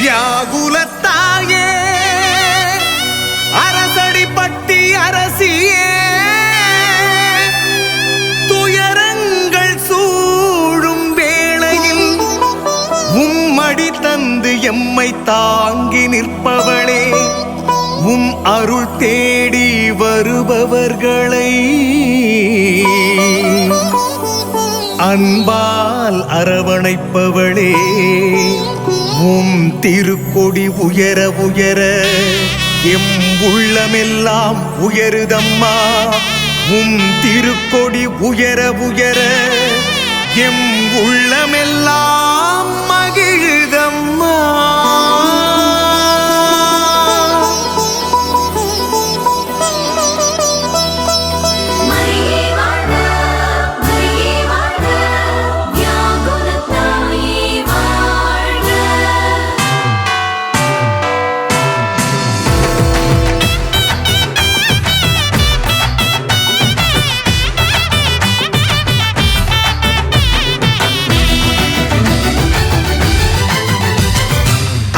வியாகுலத்தாயே அரசடிப்பட்டி அரசியே துயரங்கள் சூழும் வேளையில் உம்மடி தந்து எம்மை தாங்கி நிற்பவளே உம் அருள் தேடி வருபவர்களை அன்பால் அரவணைப்பவளே உம் திருக்கொடி உயர உயர எம் உள்ளமெல்லாம் உயருதம்மா உம் திருக்கொடி உயர உயர எம் உள்ளமெல்லாம் மகிழுதம்மா.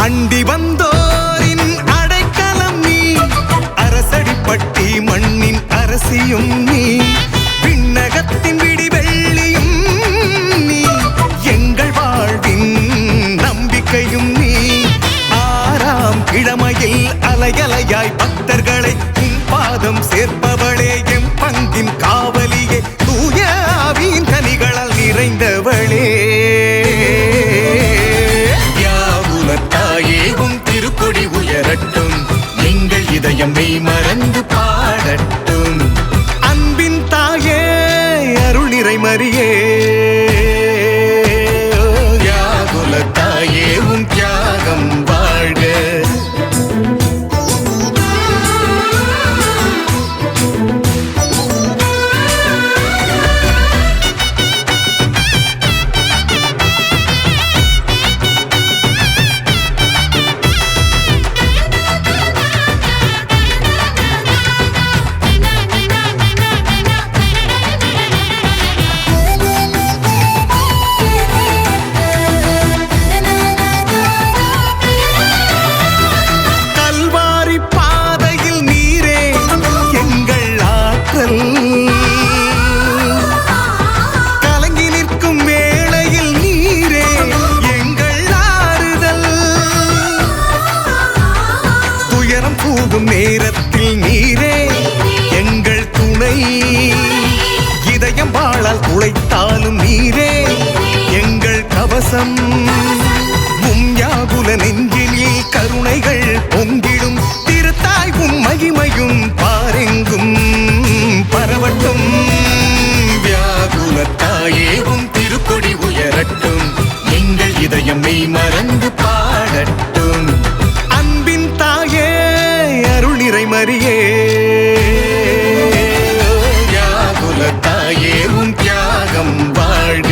அண்டி வந்தோரின் அடைக்கலம் நீ அரசடிப்பட்டி மண்ணின் அரசியும் நீ விண்ணகத்தின் விடிவெள்ளியும் நீ எங்கள் வாழ்வின் நம்பிக்கையும் நீ ஆறாம் கிழமையில் அலையலையாய் பக்தர்களை உன் பாதம் சேர்ப்பவளே எம் பங்கின் காவலியே தூய ஆவியின் கனிகளால் நிறைந்தவளே தாயேவும் திருக்கொடி உயரட்டும் எங்கள் இதயம் மெய் மறந்து பாடட்டும். அன்பின் தாயே அருள் நிறை மரியே வியாகுல தாயேவும் தியாகம் வாழ்க. கலங்கி நிற்கும் வேளையில் நீரே எங்கள் ஆறுதல் துயரம் கூடும் நேரத்தில் நீரே எங்கள் துணை இதயம் வாழால் துளைத்தாலும் நீரே எங்கள் கவசம் உம் யாகுல நெஞ்சினில் கருணைகள் பொங்கிடும் திருத்தாய் உம் மகிமையும் பாரெங்கும் பரவட்டும். வியாகுல தாயேவும் திருக்கொடி உயரட்டும் எங்கள் இதயம் மெய் மறந்து பாடட்டும். அன்பின் தாயே அருள் நிறை மரியே வியாகுல தாயேவும் தியாகம் வாழ்க.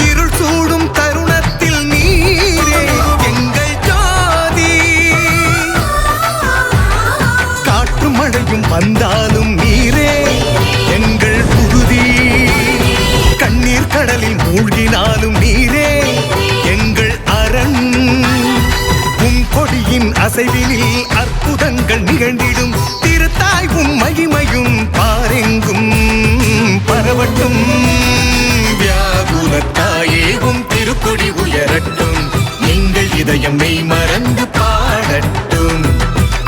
இருள் சூடும் தருணத்தில் நீரே எங்கள் ஜோதி காற்றும் மழையும் வந்தாலும் நீரே எங்கள் புகுதி கண்ணீர் கடலில் மூழ்கினாலும் நீரே எங்கள் அரண் உம் கொடியின் அசைவினில் அற்புதங்கள் நிகழ்ந்திடும் திருத்தாய் உம் மகிமையும் பாரெங்கும் பரவட்டும். வியாகுல தாயேவும் திருக்கொடி உயரட்டும் எங்கள் இதயம் மெய் மறந்து பாடட்டும்.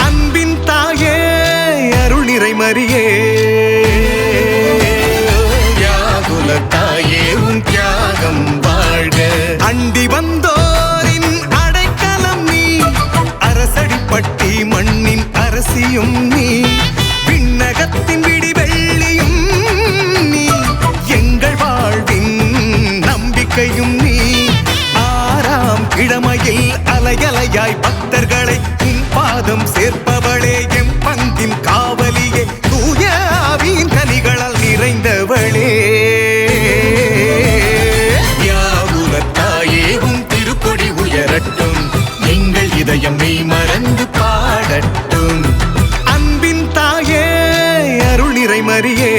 அன்பின் தாயே அருள் நிறை மரியே வியாகுல தாயேவும் தியாகம் வாழ்க. அண்டி வந்தோரின் அடைக்கலம் நீ அரசடிப்பட்டி மண்ணின் அரசியும் நீ விண்ணகத்தின் மரியே